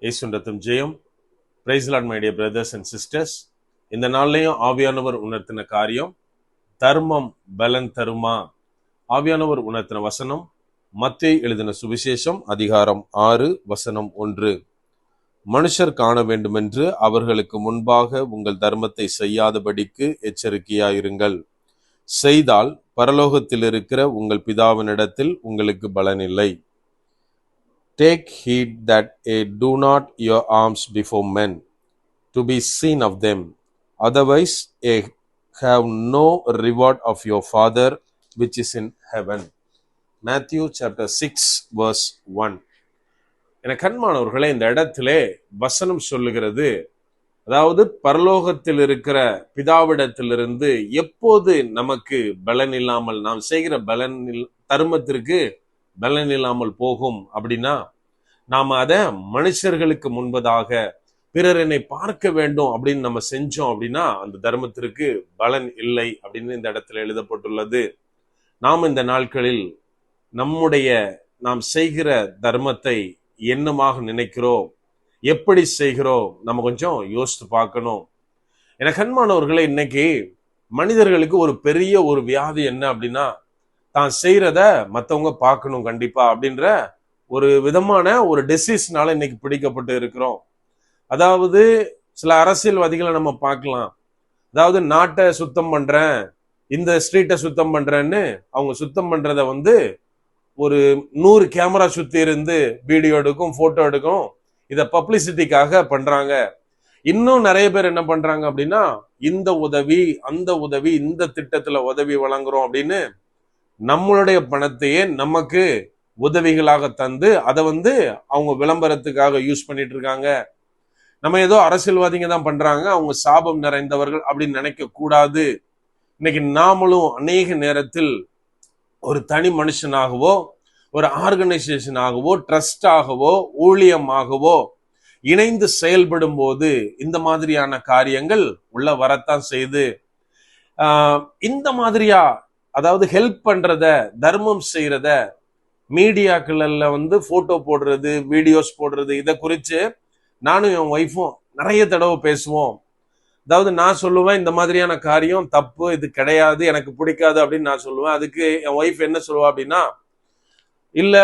இயேசுவின் ஜெயம். Praise Lord my dear brothers and sisters. இந்த நாள்லையும் ஆவியானவர் உணர்த்தின காரியம், தர்மம் பலன் தருமா. ஆவியானவர் உணர்த்தின வசனம் மத்தேயு எழுதின சுவிசேஷம் அதிகாரம் 6 வசனம் 1. மனுஷர் காண வேண்டுமென்று அவர்களுக்கு முன்பாக உங்கள் தர்மத்தை செய்யாதபடிக்கு எச்சரிக்கையாயிருங்கள். செய்தால் பரலோகத்தில் இருக்கிற உங்கள் பிதாவினிடத்தில் உங்களுக்கு பலன் இல்லை. Take heed that ye do not your alms before men, to be seen of them. Otherwise ye have no reward of your Father which is in heaven. Matthew chapter 6 verse 1. என கண்மானவர்களே, இந்த இடத்திலே வசனம் சொல்லுகிறது, அதாவது பரலோகத்தில் இருக்கிற பிதாவிடத்திலிருந்து எப்போது நமக்கு பலன் இல்லாமல், நாம் செய்கிற தர்மத்திற்கு பலன் இல்லாமல் போகும் அப்படின்னா, நாம அதை மனுஷர்களுக்கு முன்பதாக பிறர் என்னை பார்க்க வேண்டும் அப்படின்னு நம்ம செஞ்சோம் அப்படின்னா அந்த தர்மத்திற்கு பலன் இல்லை அப்படின்னு இந்த இடத்துல எழுதப்பட்டுள்ளது. நாம் இந்த நாட்களில் நாம் செய்கிற தர்மத்தை என்னமாக நினைக்கிறோம், எப்படி செய்கிறோம், நம்ம கொஞ்சம் யோசித்து பார்க்கணும். எனக்கு அன்பானவர்களே, இன்னைக்கு மனிதர்களுக்கு ஒரு பெரிய ஒரு வியாதி என்ன அப்படின்னா, தான் செய்யறத மற்றவங்க பார்க்கணும் கண்டிப்பா அப்படின்ற ஒரு விதமான ஒரு டிசீஸ்னால இன்னைக்கு பிடிக்கப்பட்டு இருக்கிறோம். அதாவது சில அரசியல்வாதிகளை நம்ம பார்க்கலாம், அதாவது நாட்டை சுத்தம் பண்றேன், இந்த ஸ்ட்ரீட்டை சுத்தம் பண்றேன்னு அவங்க சுத்தம் பண்றத ஒரு 100 கேமரா சுத்தி இருந்து வீடியோ எடுக்கும், போட்டோ எடுக்கும், இத பப்ளிசிட்டிக்காக பண்றாங்க. இன்னும் நிறைய பேர் என்ன பண்றாங்க அப்படின்னா, இந்த உதவி அந்த உதவி, இந்த திட்டத்துல உதவி வழங்குறோம் அப்படின்னு நம்மளுடைய பணத்தையே நமக்கு உதவிகளாக தந்து அதை அவங்க விளம்பரத்துக்காக யூஸ் பண்ணிட்டு இருக்காங்க. நம்ம ஏதோ அரசியல்வாதிங்க தான் பண்றாங்க, அவங்க சாபம் நிறைந்தவர்கள் அப்படின்னு நினைக்க கூடாது. இன்னைக்கு நாமளும் அநேக நேரத்தில் ஒரு தனி மனுஷனாகவோ, ஒரு ஆர்கனைசேஷனாகவோ, ட்ரஸ்டாகவோ, ஊழியமாகவோ இணைந்து செயல்படும் போது இந்த மாதிரியான காரியங்கள் உள்ள வரத்தான் செய்து. இந்த மாதிரியா, அதாவது ஹெல்ப் பண்றத, தர்மம் செய்யறத, மீடியாக்கள்ல போட்டோ போடுறது, வீடியோஸ் போடுறது, இதை குறித்து நானும் என் ஒய்ஃபும் நிறைய தடவை பேசுவோம். அதாவது நான் சொல்லுவேன், இந்த மாதிரியான காரியம் தப்பு, இது கிடையாது, எனக்கு பிடிக்காது அப்படின்னு நான் சொல்லுவேன். அதுக்கு என் ஒய்ஃப் என்ன சொல்லுவா அப்படின்னா, இல்ல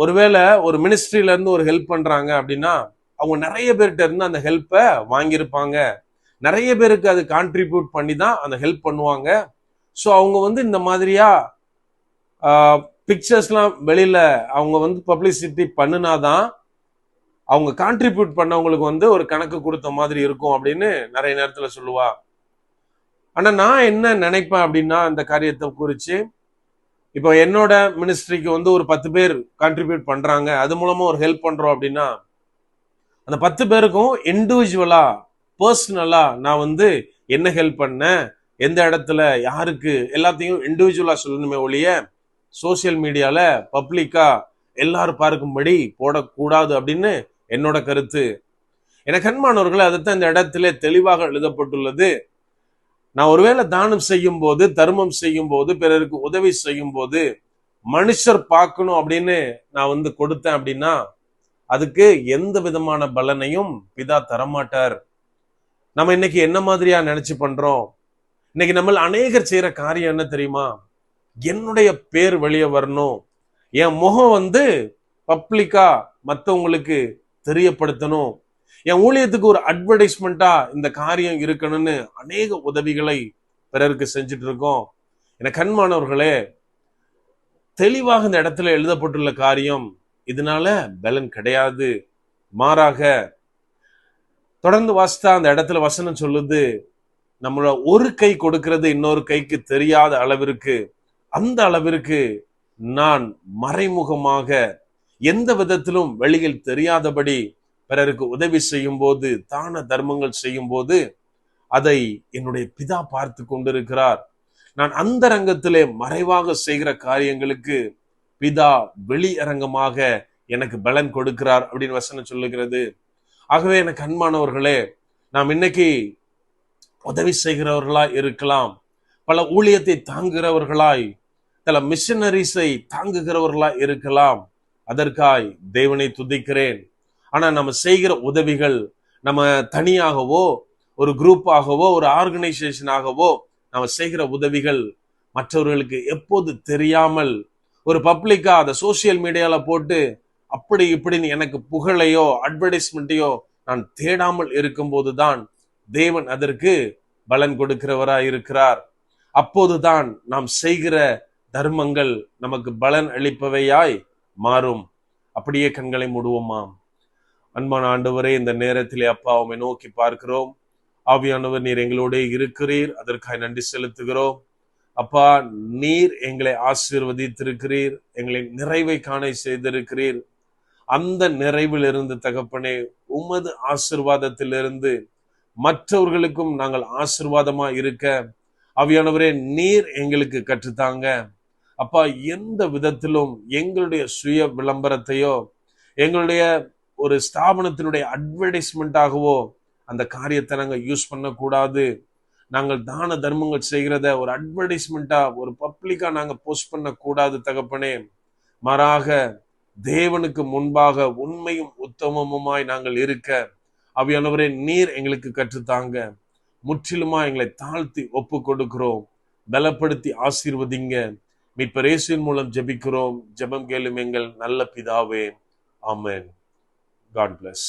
ஒருவேளை ஒரு மினிஸ்ட்ரியில இருந்து ஒரு ஹெல்ப் பண்றாங்க அப்படின்னா அவங்க நிறைய பேர்கிட்ட இருந்து அந்த ஹெல்ப்பை வாங்கியிருப்பாங்க, நிறைய பேருக்கு அது கான்ட்ரிபியூட் பண்ணி தான் அந்த ஹெல்ப் பண்ணுவாங்க. ஸோ அவங்க இந்த மாதிரியா பிக்சர்ஸ்லாம் வெளியில அவங்க பப்ளிசிட்டி பண்ணினாதான் அவங்க கான்ட்ரிபியூட் பண்ணவங்களுக்கு ஒரு கணக்கு கொடுத்த மாதிரி இருக்கும் அப்படின்னு நிறைய நேரத்துல சொல்லுவா. ஆனா நான் என்ன நினைப்பேன் அப்படின்னா, இந்த காரியத்தை குறிச்சு, இப்போ என்னோட மினிஸ்ட்ரிக்கு ஒரு 10 பேர் கான்ட்ரிபியூட் பண்றாங்க, அது மூலமா ஒரு ஹெல்ப் பண்றோம் அப்படின்னா, அந்த 10 பேருக்கும் இண்டிவிஜுவலா பர்சனலா நான் என்ன ஹெல்ப் பண்ணேன், எந்த இடத்துல யாருக்கு, எல்லாத்தையும் இண்டிவிஜுவலா சொல்லணுமே ஒழிய சோசியல் மீடியால பப்ளிக்கா எல்லாரும் பார்க்கும்படி போடக்கூடாது அப்படின்னு என்னோட கருத்து. எனக்கு அன்பானவர்கள், அதைத்தான் இந்த இடத்துல தெளிவாக எழுதப்பட்டுள்ளது. நான் ஒருவேளை தானம் செய்யும் போது, தர்மம் செய்யும் போது, பிறருக்கு உதவி செய்யும் போது மனுஷர் பார்க்கணும் அப்படின்னு நான் கொடுத்தேன் அப்படின்னா அதுக்கு எந்த விதமான பலனையும் பிதா தரமாட்டார். நம்ம இன்னைக்கு என்ன மாதிரியா நினைச்சு பண்றோம்? இன்னைக்கு நம்ம அநேகர் செய்யற காரியம் என்ன தெரியுமா? என்னுடைய பேர் வெளியே வரணும், என் முகம் பப்ளிக்கா மற்றவங்களுக்கு தெரியப்படுத்தணும், என் ஊழியத்துக்கு ஒரு அட்வர்டைஸ்மெண்டா இந்த காரியம் இருக்கணும்னு அநேக உதவிகளை பிறருக்கு செஞ்சுட்டு இருக்கோம். எனக்கு அன்பானவர்களே, தெளிவாக இந்த இடத்துல எழுதப்பட்டுள்ள காரியம், இதனால பலன் கிடையாது. மாறாக தொடர்ந்து வாசித்தா அந்த இடத்துல வசனம் சொல்லுது, நம்மளோட ஒரு கை கொடுக்கிறது இன்னொரு கைக்கு தெரியாத அளவிற்கு, அந்த அளவிற்கு நான் மறைமுகமாக எந்த விதத்திலும் வெளியில் தெரியாதபடி பிறருக்கு உதவி செய்யும் போது, தான தர்மங்கள் செய்யும் போது அதை என்னுடைய பிதா பார்த்து கொண்டிருக்கிறார். நான் அந்த ரங்கத்திலே மறைவாக செய்கிற காரியங்களுக்கு பிதா வெளியரங்கமாக எனக்கு பலன் கொடுக்கிறார் அப்படின்னு வசனம் சொல்லுகிறது. ஆகவே எனக்கு அன்பானவர்களே, நாம் இன்னைக்கு உதவி செய்கிறவர்களாய் இருக்கலாம், பல ஊழியத்தை தாங்குகிறவர்களாய், பல மிஷனரிஸை தாங்குகிறவர்களாய் இருக்கலாம். அதற்காய் தேவனை துதிக்கிறேன். ஆனா நம்ம செய்கிற உதவிகள், நம்ம தனியாகவோ ஒரு குரூப்பாகவோ ஒரு ஆர்கனைசேஷனாகவோ நம்ம செய்கிற உதவிகள் மற்றவர்களுக்கு எப்போது தெரியாமல் ஒரு பப்ளிக்கா அதை சோசியல் மீடியால போட்டு அப்படி இப்படின்னு எனக்கு புகழையோ அட்வர்டைஸ்மெண்ட்டையோ நான் தேடாமல் இருக்கும்போதுதான் தேவன் அதற்கு பலன் கொடுக்கிறவராய் இருக்கிறார். அப்போதுதான் நாம் செய்கிற தர்மங்கள் நமக்கு பலன் அளிப்பவையாய் மாறும். அப்படியே கண்களை மூடுவோமா? அன்பான ஆண்டவரே, இந்த நேரத்திலே அப்பா உம்மை நோக்கி பார்க்கிறோம். ஆவியானவர், நீர் எங்களோட இருக்கிறீர், அதற்காக நன்றி செலுத்துகிறோம். அப்பா, நீர் எங்களை ஆசீர்வதித்திருக்கிறீர், எங்களை நிறைவை காண செய்திருக்கிறீர். அந்த நிறைவிலிருந்து தகப்பனே, உமது ஆசீர்வாதத்திலிருந்து மற்றவர்களுக்கும் நாங்கள் ஆசீர்வாதமா இருக்க ஆவியானவரே நீர் எங்களுக்கு கற்றுத்தாங்க. அப்பா, எந்த விதத்திலும் எங்களுடைய சுய விளம்பரத்தையோ எங்களுடைய ஒரு ஸ்தாபனத்தினுடைய அட்வர்டைஸ்மெண்டாகவோ அந்த காரியத்தை நாங்கள் யூஸ் பண்ணக்கூடாது. நாங்கள் தான தர்மங்கள் செய்கிறத ஒரு அட்வர்டைஸ்மெண்டா ஒரு பப்ளிக்கா நாங்கள் போஸ்ட் பண்ணக்கூடாது தகப்பனே. மாறாக தேவனுக்கு முன்பாக உண்மையும் உத்தமமுமாய் நாங்கள் இருக்க ஆவியானவரே நீர் எங்களுக்கு கற்றுத்தாங்க. முற்றிலுமா எங்களை தாழ்த்தி ஒப்பு கொடுக்கிறோம். பலப்படுத்தி ஆசீர்வதிங்க. மீட்பர் இயேசுவின் மூலம் ஜெபிக்கிறோம். ஜெபம் கேளும் எங்கள் நல்ல பிதாவே. ஆமென். God bless.